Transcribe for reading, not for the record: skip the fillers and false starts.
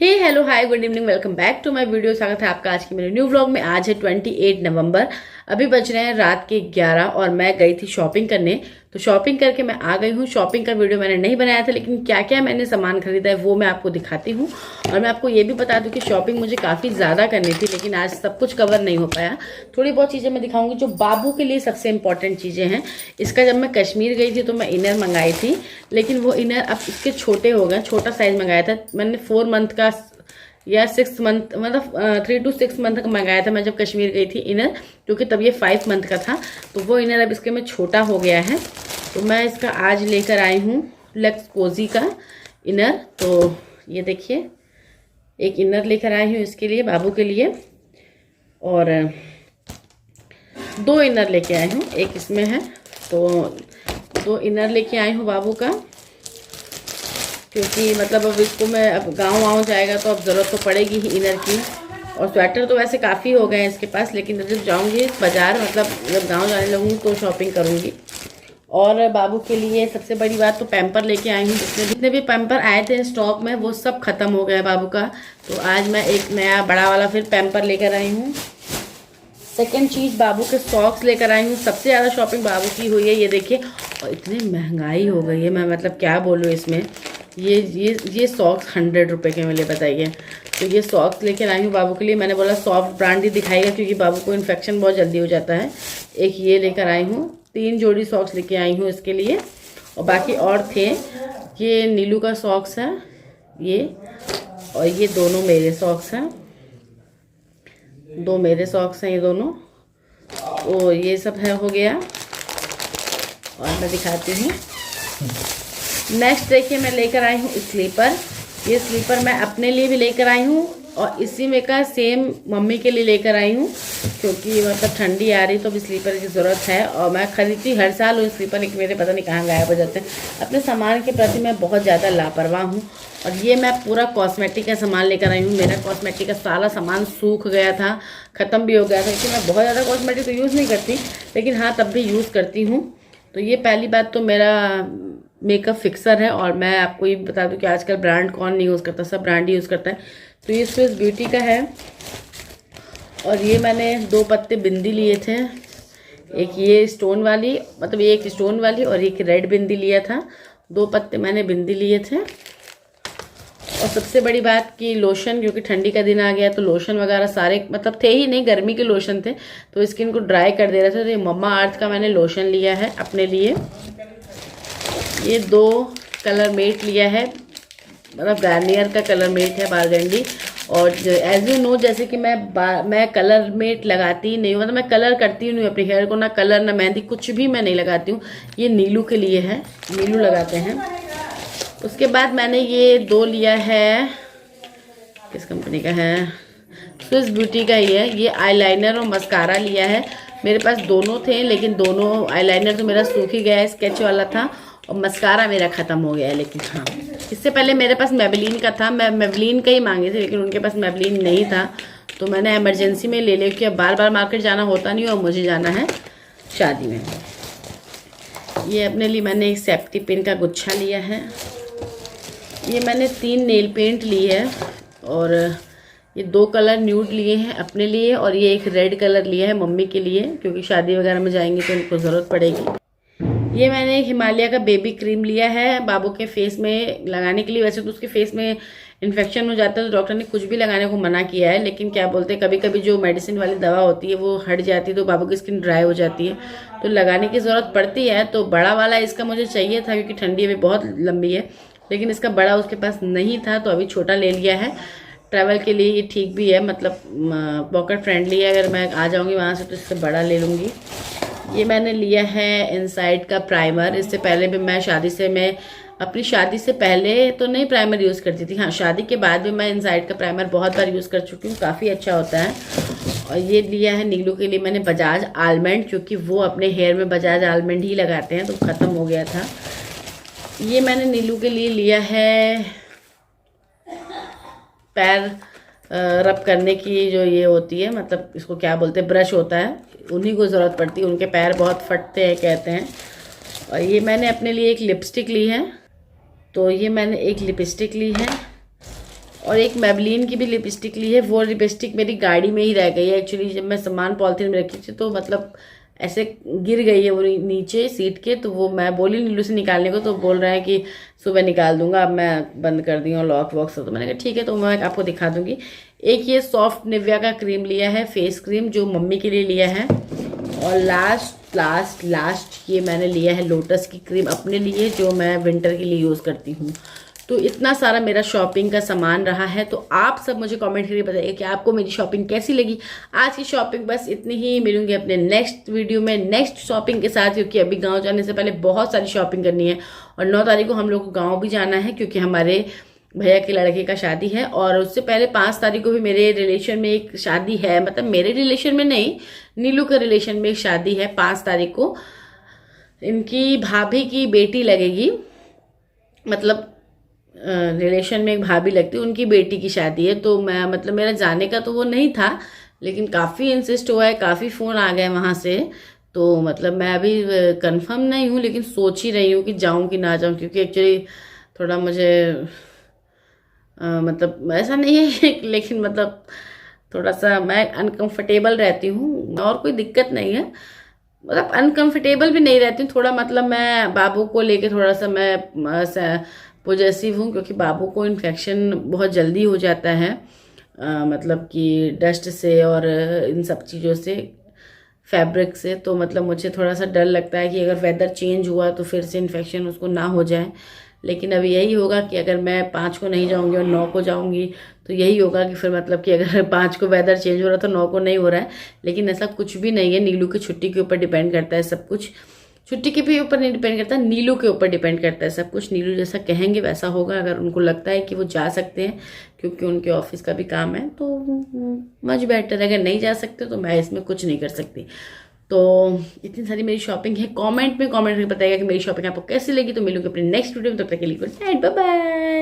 Hello hi good evening, welcome back to my video. स्वागत है आपका आज के मेरे न्यू व्लॉग में। आज है 28 नवंबर। अभी बज रहे हैं रात के 11 और मैं गई थी शॉपिंग करने। तो शॉपिंग करके मैं आ गई हूँ। शॉपिंग का वीडियो मैंने नहीं बनाया था, लेकिन क्या क्या मैंने सामान खरीदा है वो मैं आपको दिखाती हूँ। और मैं आपको ये भी बता दूँ कि शॉपिंग मुझे काफ़ी ज़्यादा करनी थी, लेकिन आज सब कुछ कवर नहीं हो पाया। थोड़ी बहुत चीज़ें मैं दिखाऊंगी जो बाबू के लिए सबसे इंपॉर्टेंट चीज़ें हैं। इसका जब मैं कश्मीर गई थी तो मैं इनर मंगाई थी, लेकिन वो इनर अब इसके छोटे हो गए। छोटा साइज मंगाया था मैंने 4 मंथ का या 6 मंथ, मतलब 3 to 6 मंथ का मंगाया था मैं जब कश्मीर गई थी इनर, क्योंकि तब ये 5 मंथ का था। तो वो इनर अब इसके में छोटा हो गया है। तो मैं इसका आज लेकर आई हूँ लक्स कोजी का इनर। तो ये देखिए, एक इनर लेकर आई हूँ इसके लिए, बाबू के लिए। और 2 इनर लेके आई हूँ, एक इसमें है। तो 2 इनर लेके आई हूँ बाबू का, क्योंकि मतलब अब इसको मैं, अब गाँव जाएगा तो अब ज़रूरत तो पड़ेगी ही इनर की। और स्वेटर तो वैसे काफ़ी हो गए हैं इसके पास, लेकिन जब जाऊँगी बाज़ार, मतलब जब गाँव जाने लगूँगी तो शॉपिंग करूँगी। और बाबू के लिए सबसे बड़ी बात तो पैम्पर लेके आई हूँ। जितने भी पैम्पर आए थे स्टॉक में वो सब ख़त्म हो गया बाबू का। तो आज मैं एक नया बड़ा वाला फिर पैम्पर लेकर आई हूँ। सेकेंड चीज़, बाबू के सॉक्स लेकर आई हूँ। सबसे ज़्यादा शॉपिंग बाबू की हुई है, ये देखिए। और इतनी महंगाई हो गई है, मैं मतलब क्या बोलूँ इसमें। ये सॉक्स 100 रुपये के मिले, बताइए। तो ये सॉक्स लेकर आई हूँ बाबू के लिए। मैंने बोला सॉफ्ट ब्रांड ही दिखाएगा, क्योंकि बाबू को इन्फेक्शन बहुत जल्दी हो जाता है। एक ये लेकर आई हूँ, 3 जोड़ी सॉक्स लेके आई हूँ इसके लिए। और बाकी और थे, ये नीलू का सॉक्स है ये, और ये दोनों मेरे सॉक्स हैं। 2 मेरे सॉक्स हैं ये दोनों। तो ये सब है, हो गया। और मैं दिखाती हूँ। नेक्स्ट देखिए, मैं लेकर आई हूँ स्लीपर। ये स्लीपर मैं अपने लिए भी लेकर आई हूँ, और इसी में का सेम मम्मी के लिए लेकर आई हूँ, क्योंकि मतलब ठंडी आ रही तो अभी स्लीपर की ज़रूरत है। और मैं खरीदती हर साल हूँ स्लीपर, लेकिन मेरे पता नहीं कहाँ गायब हो जाते हैं। अपने सामान के प्रति मैं बहुत ज़्यादा लापरवाह हूँ। और ये मैं पूरा कॉस्मेटिक का सामान लेकर आई हूँ। मेरा कॉस्मेटिक का सारा सामान सूख गया था, ख़त्म भी हो गया था, क्योंकि मैं बहुत ज़्यादा कॉस्मेटिक तो यूज़ नहीं करती, लेकिन हाँ तब भी यूज़ करती हूँ। तो ये पहली बात तो मेरा मेकअप फिक्सर है। और मैं आपको ये बता दूं कि आजकल ब्रांड कौन नहीं यूज़ करता, सब ब्रांड ही यूज़ करता है। तो ये स्विस ब्यूटी का है। और ये मैंने 2 पत्ते बिंदी लिए थे, एक ये स्टोन वाली, मतलब एक स्टोन वाली और एक रेड बिंदी लिया था। 2 पत्ते मैंने बिंदी लिए थे। और सबसे बड़ी बात कि लोशन, क्योंकि ठंडी का दिन आ गया तो लोशन वगैरह सारे मतलब थे ही नहीं, गर्मी के लोशन थे, तो स्किन को ड्राई कर दे रहे थे। तो ये मम्मा अर्थ का मैंने लोशन लिया है अपने लिए। ये 2 कलर मेट लिया है, मतलब गार्नियर का कलर मेट है, बारगंडी। और एज यू नो, जैसे कि मैं कलर मेट लगाती नहीं हूँ, मतलब मैं कलर करती नहीं हूँ अपने हेयर को, ना कलर ना मेहंदी, कुछ भी मैं नहीं लगाती हूँ। ये नीलू के लिए है, नीलू लगाते हैं। उसके बाद मैंने ये 2 लिया है, किस कंपनी का है, स्विस ब्यूटी का ही है। ये आईलाइनर और मस्कारा लिया है। मेरे पास दोनों थे, लेकिन दोनों, आईलाइनर तो मेरा सूख ही गया है, स्केच वाला था, और मस्कारा मेरा ख़त्म हो गया है। लेकिन हाँ, इससे पहले मेरे पास मेबेलिन का था, मैं मेबेलिन का ही मांगे थे, लेकिन उनके पास मेबेलिन नहीं था, तो मैंने इमरजेंसी में ले लिया, क्योंकि अब बार बार मार्केट जाना होता नहीं, और मुझे जाना है शादी में। ये अपने लिए मैंने एक सेफ्टी पिन का गुच्छा लिया है। ये मैंने 3 नेल पेंट लिए है, और ये 2 कलर न्यूड लिए हैं अपने लिए, और ये एक रेड कलर लिया है मम्मी के लिए, क्योंकि शादी वगैरह में जाएंगे तो उनको ज़रूरत पड़ेगी। ये मैंने हिमालय का बेबी क्रीम लिया है बाबू के फेस में लगाने के लिए। वैसे तो उसके फेस में इन्फेक्शन हो जाता है, तो डॉक्टर ने कुछ भी लगाने को मना किया है, लेकिन क्या बोलते हैं, कभी कभी जो मेडिसिन वाली दवा होती है वो हट जाती है, तो बाबू की स्किन ड्राई हो जाती है, तो लगाने की ज़रूरत पड़ती है। तो बड़ा वाला इसका मुझे चाहिए था, क्योंकि ठंडी अभी बहुत लंबी है, लेकिन इसका बड़ा उसके पास नहीं था, तो अभी छोटा ले लिया है। ट्रैवल के लिए ये ठीक भी है, मतलब पॉकेट फ्रेंडली है। अगर मैं आ जाऊँगी वहाँ से तो इससे बड़ा ले लूँगी। ये मैंने लिया है इनसाइड का प्राइमर। इससे पहले भी मैं अपनी शादी से पहले तो नहीं प्राइमर यूज़ करती थी, हाँ शादी के बाद भी मैं इनसाइड का प्राइमर बहुत बार यूज़ कर चुकी हूँ, काफ़ी अच्छा होता है। और ये लिया है नीलू के लिए मैंने बजाज आलमंड, क्योंकि वो अपने हेयर में बजाज आलमंड ही लगाते हैं, तो ख़त्म हो गया था। ये मैंने नीलू के लिए लिया है पैर रब करने की, जो ये होती है, मतलब इसको क्या बोलते हैं, ब्रश होता है, उन्हीं को ज़रूरत पड़ती है, उनके पैर बहुत फटते हैं कहते हैं। और ये मैंने अपने लिए एक लिपस्टिक ली है। तो ये मैंने एक लिपस्टिक ली है, और एक मैबलिन की भी लिपस्टिक ली है। वो लिपस्टिक मेरी गाड़ी में ही रह गई है एक्चुअली, जब मैं सामान पॉलिथीन में रखी थी तो मतलब ऐसे गिर गई है वो नीचे सीट के। तो वो मैं बोली नीलू से निकालने को, तो बोल रहा है कि सुबह निकाल दूंगा, अब मैं बंद कर दी हूँ लॉक वॉक से। तो मैंने कहा ठीक है, तो मैं आपको दिखा दूंगी। एक ये सॉफ्ट निविया का क्रीम लिया है, फेस क्रीम, जो मम्मी के लिए लिया है। और लास्ट लास्ट लास्ट ये मैंने लिया है लोटस की क्रीम अपने लिए, जो मैं विंटर के लिए यूज़ करती हूँ। तो इतना सारा मेरा शॉपिंग का सामान रहा है। तो आप सब मुझे कमेंट करके बताइए कि आपको मेरी शॉपिंग कैसी लगी। आज की शॉपिंग बस इतनी ही। मिलूंगी अपने नेक्स्ट वीडियो में नेक्स्ट शॉपिंग के साथ, क्योंकि अभी गांव जाने से पहले बहुत सारी शॉपिंग करनी है। और 9 तारीख को हम लोग को गाँव भी जाना है, क्योंकि हमारे भैया के लड़के का शादी है। और उससे पहले 5 तारीख को भी मेरे रिलेशन में एक शादी है, मतलब मेरे रिलेशन में नहीं, नीलू के रिलेशन में एक शादी है 5 तारीख को। इनकी भाभी की बेटी लगेगी, मतलब रिलेशन में एक भाभी लगती है, उनकी बेटी की शादी है। तो मैं मतलब मेरा जाने का तो वो नहीं था, लेकिन काफ़ी इंसिस्ट हुआ है, काफ़ी फ़ोन आ गए वहाँ से। तो मतलब मैं अभी कंफर्म नहीं हूँ, लेकिन सोच ही रही हूँ कि जाऊँ कि ना जाऊँ, क्योंकि एक्चुअली थोड़ा मुझे मतलब ऐसा नहीं है लेकिन मतलब थोड़ा सा मैं अनकंफर्टेबल रहती हूँ, और कोई दिक्कत नहीं है। मतलब अनकंफर्टेबल भी नहीं रहती हूँ थोड़ा, मतलब मैं बाबू को लेके थोड़ा सा मैं पॉजेसिव हूँ, क्योंकि बाबू को इन्फेक्शन बहुत जल्दी हो जाता है, मतलब कि डस्ट से और इन सब चीज़ों से, फैब्रिक से। तो मतलब मुझे थोड़ा सा डर लगता है कि अगर वेदर चेंज हुआ तो फिर से इन्फेक्शन उसको ना हो जाए। लेकिन अब यही होगा कि अगर मैं 5 को नहीं जाऊंगी और 9 को जाऊंगी, तो यही होगा कि फिर मतलब कि अगर 5 को वेदर चेंज हो रहा तो 9 को नहीं हो रहा है। लेकिन ऐसा कुछ भी नहीं है, नीलू की छुट्टी के ऊपर डिपेंड करता है सब कुछ। छुट्टी के भी ऊपर नहीं डिपेंड करता, नीलू के ऊपर डिपेंड करता है सब कुछ। नीलू जैसा कहेंगे वैसा होगा। अगर उनको लगता है कि वो जा सकते हैं, क्योंकि उनके ऑफिस का भी काम है, तो मच बेटर। अगर नहीं जा सकते तो मैं इसमें कुछ नहीं कर सकती। तो इतनी सारी मेरी शॉपिंग है। कमेंट में बताइएगा कि मेरी शॉपिंग आपको कैसी लगी। तो मिलूंगी अपने नेक्स्ट वीडियो में, तब तक के लिए गुड नाइट, बाय बाय।